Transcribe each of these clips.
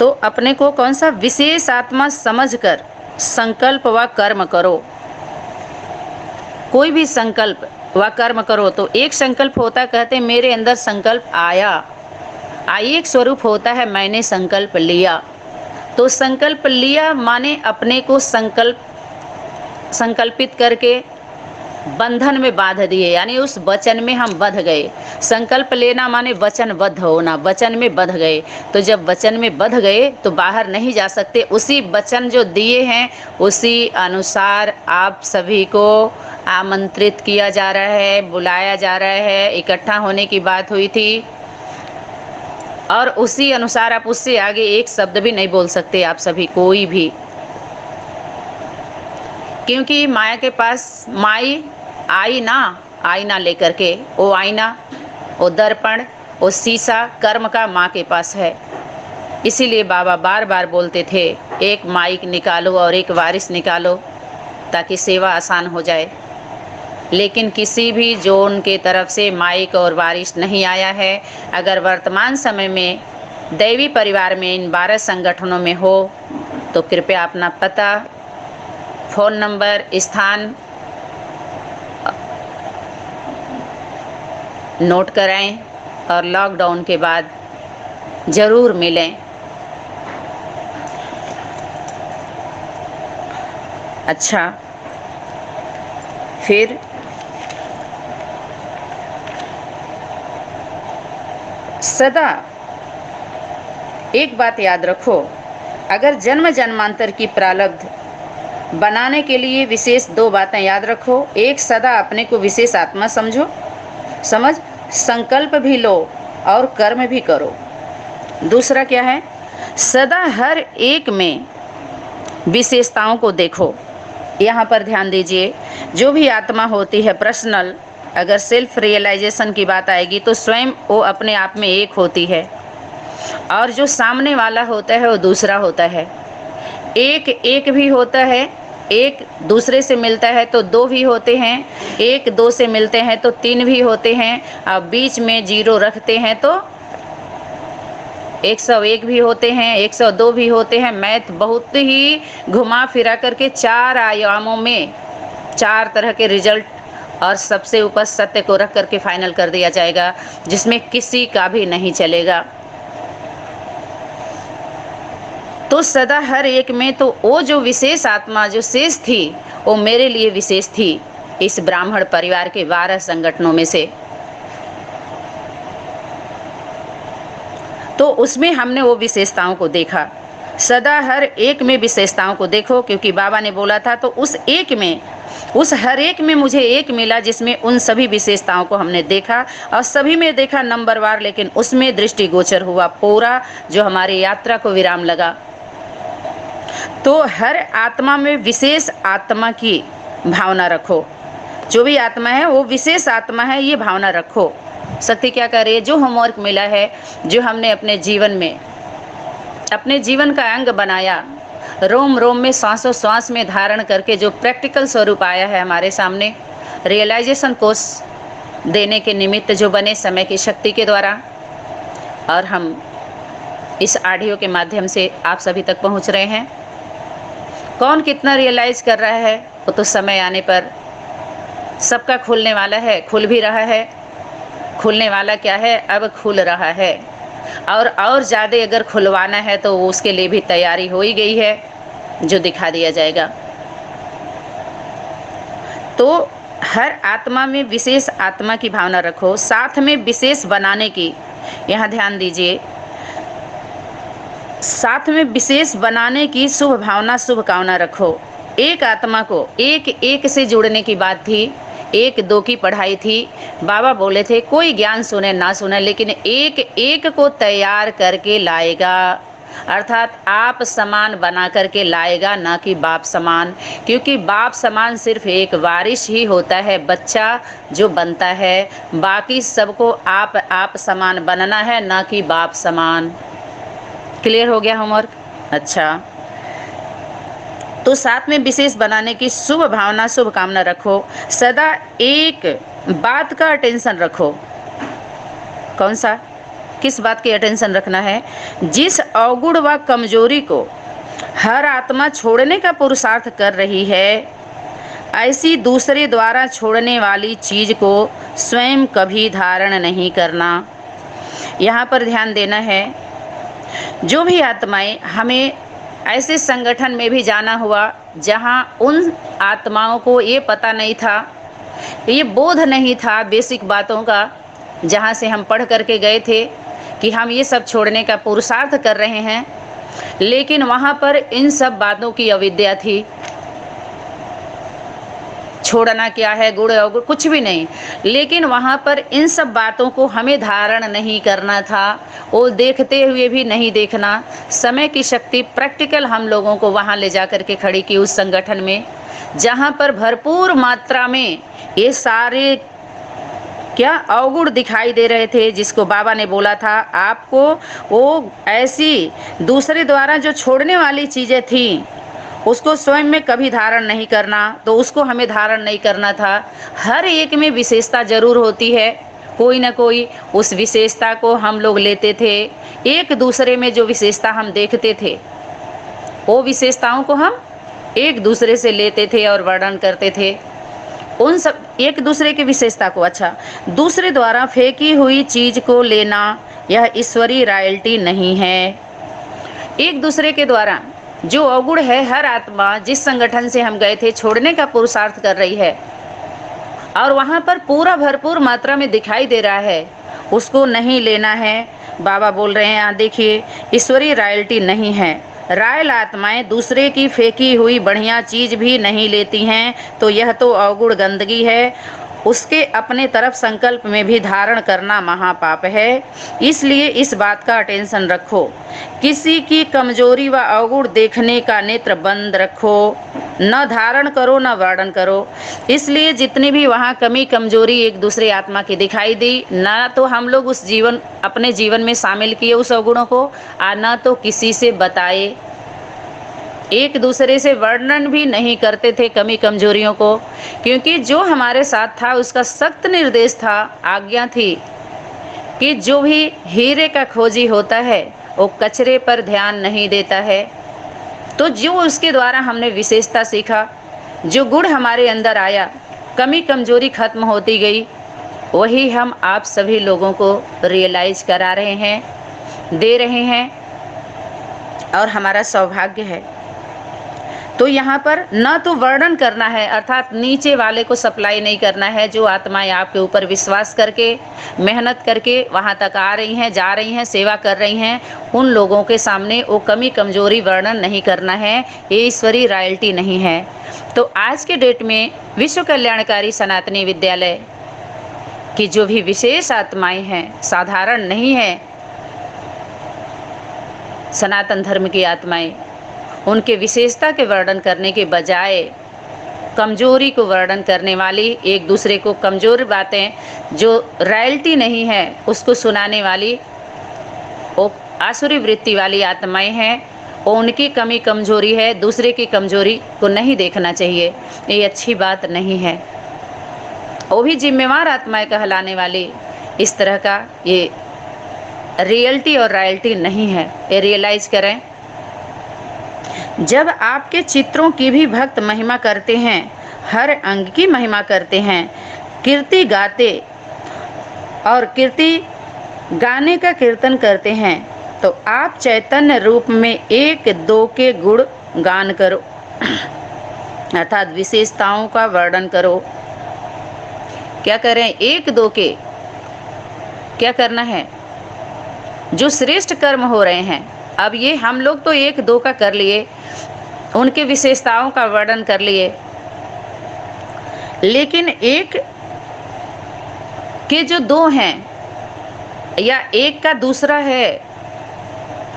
तो अपने को कौन सा विशेष आत्मा समझकर संकल्प व कर्म करो। कोई भी संकल्प व कर्म करो। तो एक संकल्प होता, कहते मेरे अंदर संकल्प आया, एक स्वरूप होता है मैंने संकल्प लिया। तो संकल्प लिया माने अपने को संकल्पित करके बंधन में बांध दिए, यानी उस वचन में हम बंध गए। संकल्प लेना माने वचनबद्ध होना, वचन में बंध गए। तो जब वचन में बंध गए तो बाहर नहीं जा सकते। उसी वचन जो दिए हैं उसी अनुसार आप सभी को आमंत्रित किया जा रहा है, बुलाया जा रहा है, इकट्ठा होने की बात हुई थी और उसी अनुसार आप उससे आगे एक शब्द भी नहीं बोल सकते आप सभी, कोई भी। क्योंकि माया के पास माई आईना लेकर के, वो आईना, वो दर्पण, वो शीशा कर्म का माँ के पास है। इसीलिए बाबा बार बार बोलते थे एक माइक निकालो और एक वारिस निकालो ताकि सेवा आसान हो जाए। लेकिन किसी भी जोन के तरफ से माइक और वारिस नहीं आया है। अगर वर्तमान समय में दैवी परिवार में इन 12 संगठनों में हो तो कृपया अपना पता, फ़ोन नंबर, स्थान नोट कराएं और लॉकडाउन के बाद ज़रूर मिलें। अच्छा, फिर सदा एक बात याद रखो, अगर जन्म जन्मांतर की प्रारब्ध बनाने के लिए विशेष 2 बातें याद रखो। एक, सदा अपने को विशेष आत्मा समझ संकल्प भी लो और कर्म भी करो। दूसरा क्या है, सदा हर एक में विशेषताओं को देखो। यहाँ पर ध्यान दीजिए, जो भी आत्मा होती है पर्सनल, अगर सेल्फ रियलाइजेशन की बात आएगी तो स्वयं वो अपने आप में एक होती है और जो सामने वाला होता है वो दूसरा होता है। एक भी होता है, एक दूसरे से मिलता है तो 2 भी होते हैं, 1 2 से मिलते हैं तो 3 भी होते हैं, और बीच में 0 रखते हैं तो 101 भी होते हैं, 102 भी होते हैं। मैथ बहुत ही घुमा फिरा करके 4 आयामों में 4 तरह के रिजल्ट और सबसे ऊपर सत्य को रख करके फाइनल कर दिया जाएगा, जिसमें किसी का भी नहीं चलेगा। तो सदा हर एक में, तो वो जो विशेष आत्मा जो शेष थी वो मेरे लिए विशेष थी इस ब्राह्मण परिवार के 12 संगठनों में से। तो उसमें हमने वो विशेषताओं को देखा। सदा हर एक में विशेषताओं को देखो, क्योंकि बाबा ने बोला था। तो उस एक में, उस हर एक में मुझे एक मिला जिसमें उन सभी विशेषताओं को हमने देखा और सभी में देखा नंबरवार, लेकिन उसमें दृष्टिगोचर हुआ पूरा जो हमारी यात्रा को विराम लगा। तो हर आत्मा में विशेष आत्मा की भावना रखो। जो भी आत्मा है वो विशेष आत्मा है, ये भावना रखो। शक्ति क्या कर रही है, जो होमवर्क मिला है, जो हमने अपने जीवन में, अपने जीवन का अंग बनाया, रोम रोम में, श्वासों श्वास में धारण करके जो प्रैक्टिकल स्वरूप आया है हमारे सामने, रियलाइजेशन कोर्स देने के निमित्त जो बने समय की शक्ति के द्वारा, और हम इस ऑडियो के माध्यम से आप सभी तक पहुंच रहे हैं। कौन कितना रियलाइज कर रहा है वो तो समय आने पर सबका खुलने वाला है, खुल भी रहा है। खुलने वाला क्या है, अब खुल रहा है, और ज़्यादा अगर खुलवाना है तो उसके लिए भी तैयारी हो ही गई है, जो दिखा दिया जाएगा। तो हर आत्मा में विशेष आत्मा की भावना रखो, साथ में विशेष बनाने की, यहाँ ध्यान दीजिए, साथ में विशेष बनाने की शुभ भावना, शुभ कामना रखो। एक आत्मा को एक से जुड़ने की बात थी, 1 2 की पढ़ाई थी। बाबा बोले थे कोई ज्ञान सुने ना सुने, लेकिन एक को तैयार करके लाएगा, अर्थात आप समान बना करके लाएगा, ना कि बाप समान। क्योंकि बाप समान सिर्फ एक वारिस ही होता है, बच्चा जो बनता है। बाकी सबको आप समान बनना है, ना कि बाप समान। क्लियर हो गया होमवर्क? अच्छा, तो साथ में विशेष बनाने की शुभ भावना, शुभ कामना रखो। सदा एक बात का अटेंशन रखो। कौन सा? किस बात की अटेंशन रखना है? जिस अवगुण व कमजोरी को हर आत्मा छोड़ने का पुरुषार्थ कर रही है, ऐसी दूसरे द्वारा छोड़ने वाली चीज को स्वयं कभी धारण नहीं करना। यहाँ पर ध्यान देना है, जो भी आत्माएं, हमें ऐसे संगठन में भी जाना हुआ जहाँ उन आत्माओं को ये पता नहीं था, ये बोध नहीं था बेसिक बातों का, जहाँ से हम पढ़ करके गए थे कि हम ये सब छोड़ने का पुरुषार्थ कर रहे हैं, लेकिन वहाँ पर इन सब बातों की अविद्या थी। छोड़ना क्या है, गुण अवगुण कुछ भी नहीं, लेकिन वहाँ पर इन सब बातों को हमें धारण नहीं करना था, वो देखते हुए भी नहीं देखना। समय की शक्ति प्रैक्टिकल हम लोगों को वहाँ ले जा कर के खड़ी की उस संगठन में, जहाँ पर भरपूर मात्रा में ये सारे क्या अवगुण दिखाई दे रहे थे, जिसको बाबा ने बोला था आपको वो ऐसी दूसरे द्वारा जो छोड़ने वाली चीज़ें थी उसको स्वयं में कभी धारण नहीं करना, तो उसको हमें धारण नहीं करना था। हर एक में विशेषता जरूर होती है, कोई ना कोई उस विशेषता को हम लोग लेते थे। एक दूसरे में जो विशेषता हम देखते थे, वो विशेषताओं को हम एक दूसरे से लेते थे और वर्णन करते थे। उन सब एक दूसरे की विशेषता को, अच्छा, दूसरे द्वारा फेंकी हुई चीज को लेना यह ईश्वरीय रॉयल्टी नहीं है। एक दूसरे के द्वारा जो अवगुण है, हर आत्मा जिस संगठन से हम गए थे छोड़ने का पुरुषार्थ कर रही है और वहाँ पर पूरा भरपूर मात्रा में दिखाई दे रहा है, उसको नहीं लेना है। बाबा बोल रहे हैं, यहाँ देखिए, ईश्वरीय रॉयल्टी नहीं है। रायल आत्माएं दूसरे की फेंकी हुई बढ़िया चीज भी नहीं लेती हैं, तो यह तो अवगुण गंदगी है, उसके अपने तरफ संकल्प में भी धारण करना महापाप है। इसलिए इस बात का अटेंशन रखो, किसी की कमजोरी व अवगुण देखने का नेत्र बंद रखो, न धारण करो न वर्णन करो। इसलिए जितनी भी वहाँ कमी कमजोरी एक दूसरे आत्मा की दिखाई दी, ना तो हम लोग उस जीवन अपने जीवन में शामिल किए उस अवगुणों को, और न तो किसी से बताए, एक दूसरे से वर्णन भी नहीं करते थे कमी कमजोरियों को, क्योंकि जो हमारे साथ था उसका सख्त निर्देश था, आज्ञा थी कि जो भी हीरे का खोजी होता है वो कचरे पर ध्यान नहीं देता है। तो जो उसके द्वारा हमने विशेषता सीखा, जो गुण हमारे अंदर आया, कमी कमजोरी खत्म होती गई, वही हम आप सभी लोगों को रियलाइज करा रहे हैं, दे रहे हैं, और हमारा सौभाग्य है। तो यहाँ पर न तो वर्णन करना है, अर्थात नीचे वाले को सप्लाई नहीं करना है। जो आत्माएं आपके ऊपर विश्वास करके मेहनत करके वहाँ तक आ रही हैं, जा रही हैं, सेवा कर रही हैं, उन लोगों के सामने वो कमी कमजोरी वर्णन नहीं करना है, ये ईश्वरीय रॉयल्टी नहीं है। तो आज के डेट में विश्व कल्याणकारी सनातनी विद्यालय की जो भी विशेष आत्माएं हैं, साधारण नहीं है, सनातन धर्म की आत्माएं, उनके विशेषता के वर्णन करने के बजाय कमजोरी को वर्णन करने वाली, एक दूसरे को कमजोर बातें जो रॉयल्टी नहीं है उसको सुनाने वाली, वो आसुरी वृत्ति वाली आत्माएं हैं। वो उनकी कमी कमजोरी है, दूसरे की कमजोरी को नहीं देखना चाहिए, ये अच्छी बात नहीं है। वो भी जिम्मेवार आत्माएं कहलाने वाली, इस तरह का ये रियलिटी और रॉयल्टी नहीं है, ये रियलाइज करें। जब आपके चित्रों की भी भक्त महिमा करते हैं, हर अंग की महिमा करते हैं, कीर्ति गाते और कीर्ति गाने का कीर्तन करते हैं, तो आप चैतन्य रूप में एक दो के गुण गान करो, अर्थात विशेषताओं का वर्णन करो। क्या करें? एक दो के क्या करना है? जो श्रेष्ठ कर्म हो रहे हैं, अब ये हम लोग तो एक दो का कर लिए, उनके विशेषताओं का वर्णन कर लिए, लेकिन एक के जो दो हैं या एक का दूसरा है,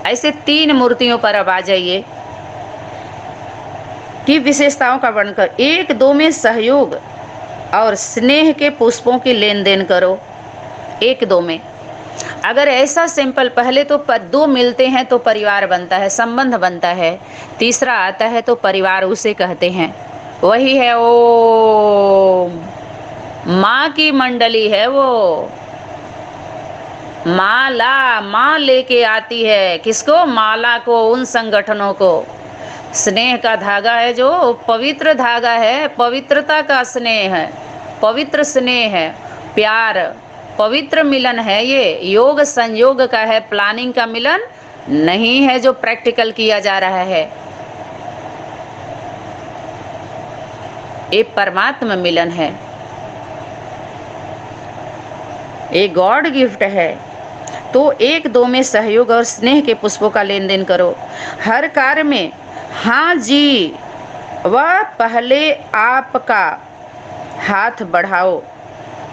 ऐसे तीन मूर्तियों पर अब आ जाइए कि विशेषताओं का वर्णन कर। एक दो में सहयोग और स्नेह के पुष्पों की लेन देन करो। एक दो में अगर ऐसा सिंपल, पहले तो दो मिलते हैं तो परिवार बनता है, संबंध बनता है, तीसरा आता है तो परिवार उसे कहते हैं, वही है वो माँ की मंडली है, वो माला, माँ लेके आती है किसको? माला को, उन संगठनों को। स्नेह का धागा है जो पवित्र धागा है, पवित्रता का स्नेह है, पवित्र स्नेह है, प्यार, पवित्र मिलन है। ये योग संयोग का है, प्लानिंग का मिलन नहीं है जो प्रैक्टिकल किया जा रहा है। ये परमात्मा मिलन है, ये गॉड गिफ्ट है। तो एक दो में सहयोग और स्नेह के पुष्पों का लेन देन करो। हर कार्य में हाँ जी वह पहले आपका हाथ बढ़ाओ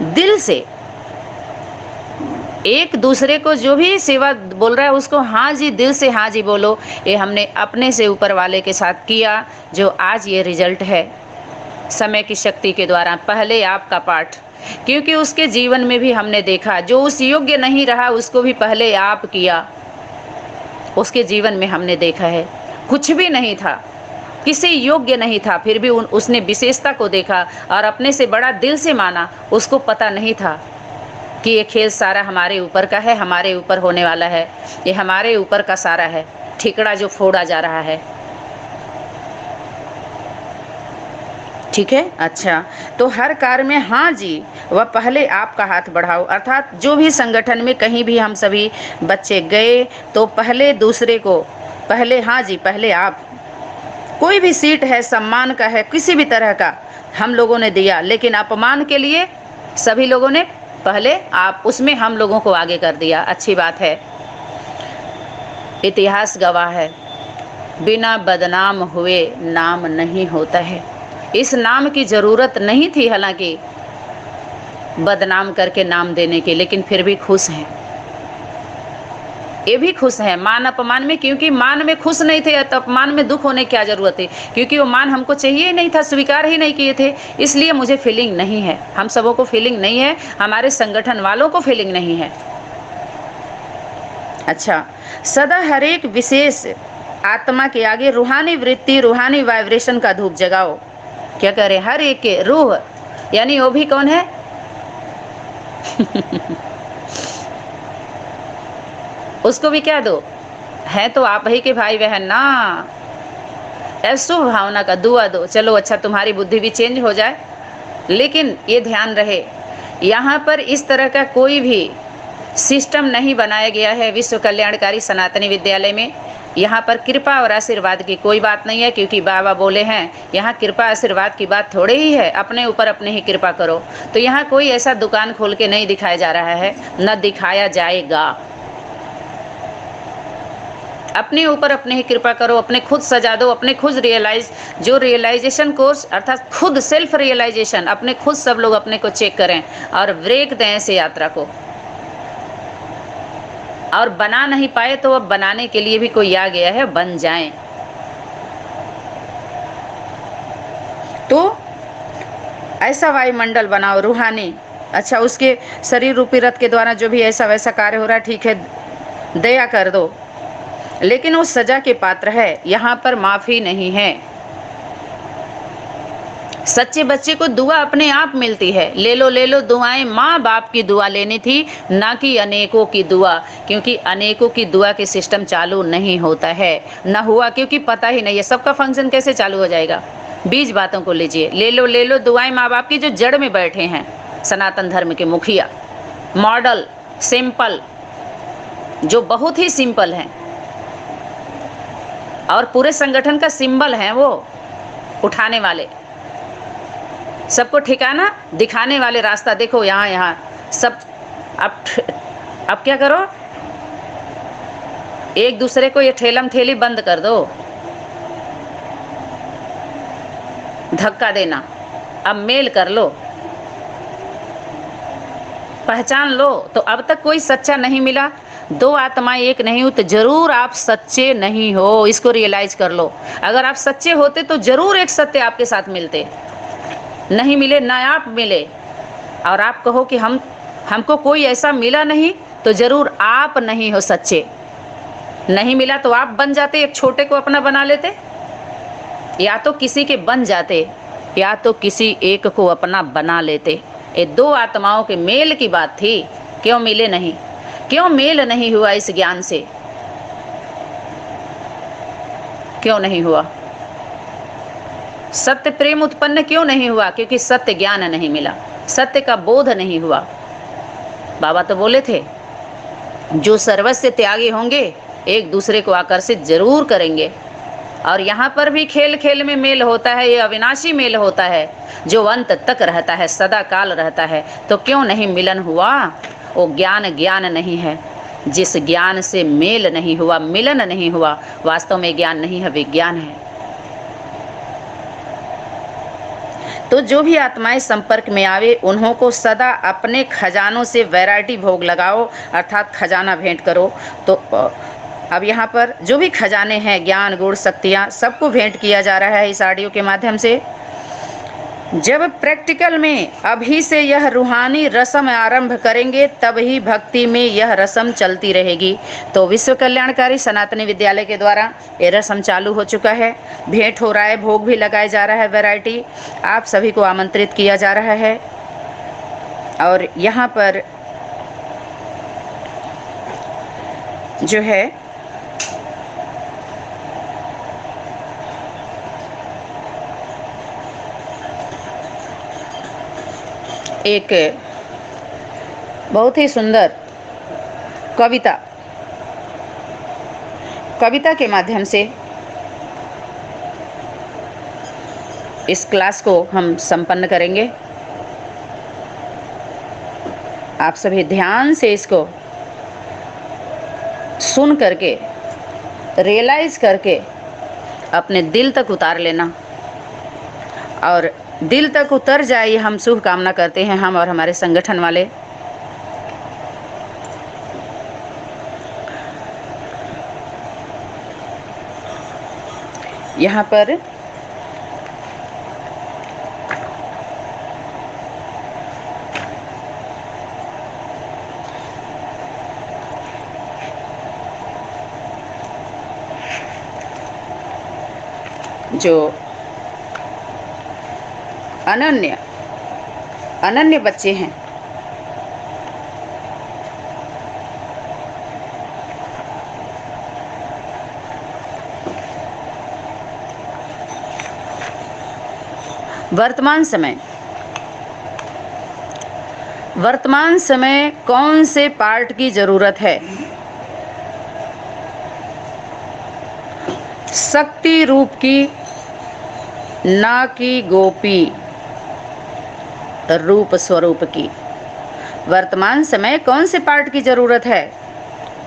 दिल से। एक दूसरे को जो भी सेवा बोल रहा है उसको हाँ जी, दिल से हाँ जी बोलो। ये हमने अपने से ऊपर वाले के साथ किया, जो आज ये रिजल्ट है समय की शक्ति के द्वारा। पहले आपका पाठ, क्योंकि उसके जीवन में भी हमने देखा जो उस योग्य नहीं रहा उसको भी पहले आप किया। उसके जीवन में हमने देखा है कुछ भी नहीं था, किसी योग्य नहीं था, फिर भी उसने विशेषता को देखा और अपने से बड़ा दिल से माना। उसको पता नहीं था कि ये खेल सारा हमारे ऊपर का है, हमारे ऊपर होने वाला है, ये हमारे ऊपर का सारा है, ठिकड़ा जो फोड़ा जा रहा है। ठीक है, अच्छा। तो हर कार्य में हाँ जी वह पहले आपका हाथ बढ़ाओ, अर्थात जो भी संगठन में कहीं भी हम सभी बच्चे गए तो पहले दूसरे को, पहले हाँ जी, पहले आप। कोई भी सीट है, सम्मान का है, किसी भी तरह का हम लोगों ने दिया, लेकिन अपमान के लिए सभी लोगों ने पहले आप, उसमें हम लोगों को आगे कर दिया। अच्छी बात है, इतिहास गवाह है, बिना बदनाम हुए नाम नहीं होता है। इस नाम की ज़रूरत नहीं थी हालांकि बदनाम करके नाम देने के, लेकिन फिर भी खुश हैं, ये भी खुश हैं मान अपमान में, क्योंकि मान में खुश नहीं थे तो अपमान में दुख होने की क्या ज़रूरत है, क्योंकि वो मान हमको चाहिए ही नहीं था, स्वीकार ही नहीं किए थे, इसलिए मुझे फीलिंग नहीं है। हम सबों को फीलिंग नहीं है, हमारे संगठन वालों को फीलिंग नहीं है। अच्छा, सदा हर एक विशेष आत्मा के आगे रूहानी वृत्ति, रूहानी वाइब्रेशन का धूप जगाओ। क्या करें? हर एक के रूह, यानी वो भी कौन है? उसको भी क्या दो? है तो आप ही के भाई बहन ना, ऐसो भावना का दुआ दो। चलो अच्छा, तुम्हारी बुद्धि भी चेंज हो जाए, लेकिन ये ध्यान रहे यहाँ पर इस तरह का कोई भी सिस्टम नहीं बनाया गया है विश्व कल्याणकारी सनातनी विद्यालय में। यहाँ पर कृपा और आशीर्वाद की कोई बात नहीं है, क्योंकि बाबा बोले हैं यहाँ कृपा आशीर्वाद की बात थोड़े ही है, अपने ऊपर अपने ही कृपा करो। तो यहाँ कोई ऐसा दुकान खोल के नहीं दिखाया जा रहा है, न दिखाया जाएगा। अपने ऊपर अपने ही कृपा करो, अपने खुद सजा दो, अपने खुद जो रियलाइजेशन कोर्स अर्थात खुद सेल्फ रियलाइजेशन, अपने खुद सब लोग अपने को चेक करें और ब्रेक दें ऐसे यात्रा को। और बना नहीं पाए तो अब बनाने के लिए भी कोई आ गया है, बन जाएं। तो ऐसा वायुमंडल बनाओ रूहानी। अच्छा, उसके शरीर रूपी रथ के द्वारा जो भी ऐसा वैसा कार्य हो रहा है, ठीक है, दया कर दो, लेकिन वो सजा के पात्र है, यहाँ पर माफी नहीं है। सच्चे बच्चे को दुआ अपने आप मिलती है। ले लो दुआएं, माँ बाप की दुआ लेनी थी, ना कि अनेकों की दुआ, क्योंकि अनेकों की दुआ के सिस्टम चालू नहीं होता है, ना हुआ, क्योंकि पता ही नहीं है सबका फंक्शन कैसे चालू हो जाएगा। बीज बातों को लीजिए, ले लो दुआएं माँ बाप की, जो जड़ में बैठे हैं, सनातन धर्म के मुखिया, मॉडल, सिंपल, जो बहुत ही सिंपल हैं और पूरे संगठन का सिंबल हैं, वो उठाने वाले, सबको ठिकाना दिखाने वाले, रास्ता देखो यहाँ सब। अब क्या करो, एक दूसरे को ये ठेलम ठेली बंद कर दो, धक्का देना, अब मेल कर लो, पहचान लो। तो अब तक कोई सच्चा नहीं मिला, दो आत्माएं एक नहीं हो, तो जरूर आप सच्चे नहीं हो, इसको रियलाइज कर लो। अगर आप सच्चे होते तो जरूर एक सत्य आपके साथ मिलते, नहीं मिले, ना आप मिले, और आप कहो कि हमको कोई ऐसा मिला नहीं, तो जरूर आप नहीं हो सच्चे। नहीं मिला तो आप बन जाते, एक छोटे को अपना बना लेते, या तो किसी के बन जाते, या तो किसी एक को अपना बना लेते। ये दो आत्माओं के मेल की बात थी, क्यों मिले नहीं? क्यों मेल नहीं हुआ इस ज्ञान से? क्यों नहीं हुआ? सत्य प्रेम उत्पन्न क्यों नहीं हुआ? क्योंकि सत्य ज्ञान नहीं मिला, सत्य का बोध नहीं हुआ। बाबा तो बोले थे, जो सर्वस्व त्यागी होंगे एक दूसरे को आकर्षित जरूर करेंगे। और यहाँ पर भी खेल खेल में मेल होता है, ये अविनाशी मेल होता है जो अंत तक रहता है, सदा काल रहता है। तो क्यों नहीं मिलन हुआ? वो ज्ञान ज्ञान नहीं है। जिस ज्ञान से मेल नहीं हुआ, मिलन नहीं हुआ, वास्तव में ज्ञान नहीं है, विज्ञान है। तो जो भी आत्माएं संपर्क में आवे उन्हों को सदा अपने खजानों से वैरायटी भोग लगाओ, अर्थात खजाना भेंट करो। तो अब यहाँ पर जो भी खजाने हैं, ज्ञान गुण शक्तियाँ, सबको भेंट किया जा रहा है इस ऑडियो के माध्यम से। जब प्रैक्टिकल में अभी से यह रूहानी रस्म आरंभ करेंगे तब ही भक्ति में यह रस्म चलती रहेगी। तो विश्व कल्याणकारी सनातनी विद्यालय के द्वारा ये रस्म चालू हो चुका है, भेंट हो रहा है, भोग भी लगाया जा रहा है, वैरायटी। आप सभी को आमंत्रित किया जा रहा है। और यहाँ पर जो है एक बहुत ही सुंदर कविता के माध्यम से इस क्लास को हम संपन्न करेंगे। आप सभी ध्यान से इसको सुन करके, रियलाइज करके अपने दिल तक उतार लेना, और दिल तक उतर जाए, हम शुभ कामना करते हैं, हम और हमारे संगठन वाले। यहाँ पर जो अनन्य बच्चे हैं, वर्तमान समय कौन से पार्ट की जरूरत है? शक्ति रूप की, ना कि गोपी रूप स्वरूप की। वर्तमान समय कौन से पार्ट की जरूरत है?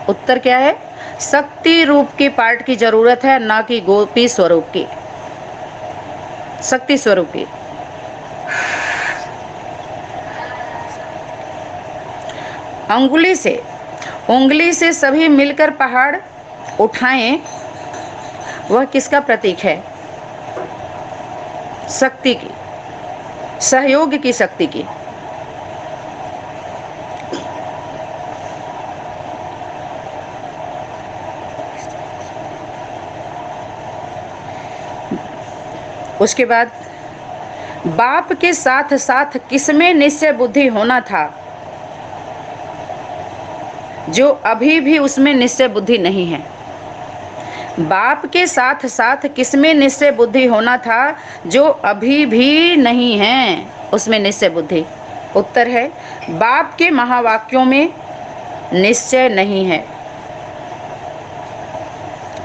उत्तर क्या है? शक्ति रूप के पार्ट की जरूरत है, ना कि गोपी स्वरूप की, शक्ति स्वरूप की। उंगली से सभी मिलकर पहाड़ उठाएं, वह किसका प्रतीक है? शक्ति की, सहयोग की शक्ति की। उसके बाद बाप के साथ साथ किसमें निश्चय बुद्धि होना था जो अभी भी उसमें निश्चय बुद्धि नहीं है? बाप के साथ साथ किसमें निश्चय बुद्धि होना था जो अभी भी नहीं है उसमें निश्चय बुद्धि? उत्तर है बाप के महावाक्यों में निश्चय नहीं है।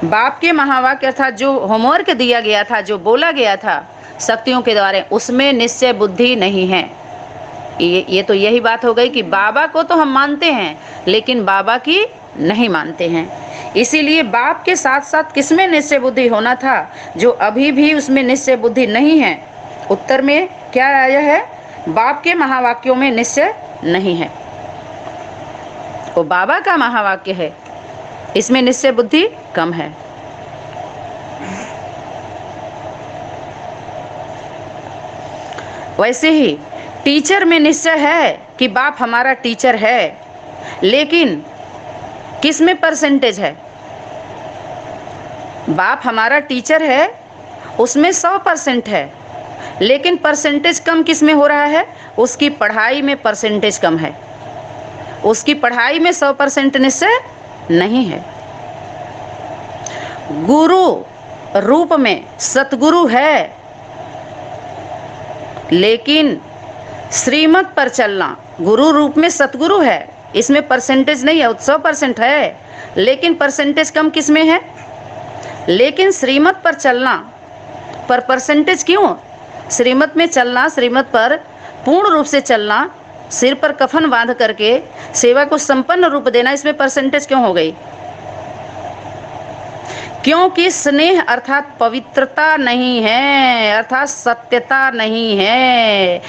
बाप के महावाक्य अर्थात जो होमवर्क दिया गया था, जो बोला गया था शक्तियों के द्वारा, उसमें निश्चय बुद्धि नहीं है। ये तो यही बात हो गई कि बाबा को तो हम मानते हैं लेकिन बाबा की नहीं मानते हैं। इसीलिए बाप के साथ साथ किसमें निश्चय बुद्धि होना था जो अभी भी उसमें निश्चय बुद्धि नहीं है? उत्तर में क्या आया है? बाप के महावाक्यों में निश्चय नहीं है। वो बाबा का महावाक्य है, इसमें निश्चय बुद्धि कम है। वैसे ही टीचर में निश्चय है कि बाप हमारा टीचर है, लेकिन किस में परसेंटेज है? बाप हमारा टीचर है उसमें 100% है, लेकिन परसेंटेज कम किस में हो रहा है? उसकी पढ़ाई में परसेंटेज कम है। उसकी पढ़ाई में 100% निश्चय नहीं है। गुरु रूप में सतगुरु है, लेकिन श्रीमत पर चलना, गुरु रूप में सतगुरु है, इसमें परसेंटेज नहीं है, 100% है, लेकिन परसेंटेज कम किस में है? लेकिन श्रीमत पर चलना पर परसेंटेज क्यों? श्रीमत में चलना, श्रीमत पर पूर्ण रूप से चलना, सिर पर कफन बांध करके सेवा को संपन्न रूप देना, इसमें परसेंटेज क्यों हो गई? क्योंकि स्नेह अर्थात पवित्रता नहीं है, अर्थात सत्यता नहीं है।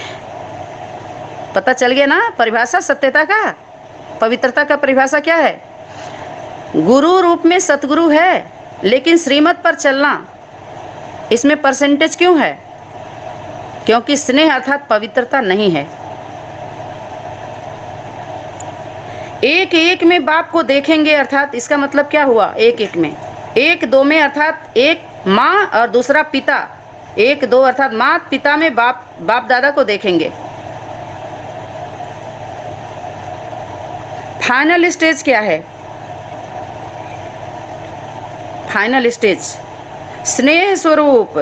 पता चल गया ना परिभाषा सत्यता का? पवित्रता का परिभाषा क्या है? गुरु रूप में सतगुरु है, लेकिन श्रीमत पर चलना, इसमें परसेंटेज क्यों है? क्योंकि स्नेह अर्थात पवित्रता नहीं है। एक एक में बाप को देखेंगे, अर्थात इसका मतलब क्या हुआ? एक एक में, एक दो में अर्थात एक माँ और दूसरा पिता, एक दो अर्थात माँ पिता में बाप दादा को देखेंगे। फाइनल स्टेज क्या है? फाइनल स्टेज स्नेह स्वरूप,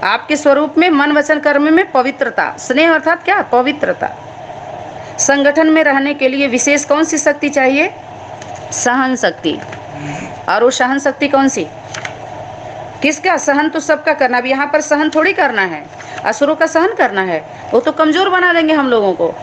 आपके स्वरूप में मन वचन कर्म में पवित्रता। स्नेह अर्थात क्या? पवित्रता। संगठन में रहने के लिए विशेष कौन सी शक्ति चाहिए? सहन शक्ति। और वो सहन शक्ति कौन सी? किसका सहन? तो सबका करना। अब यहाँ पर सहन थोड़ी करना है, असुरों का सहन करना है, वो तो कमजोर बना देंगे हम लोगों को।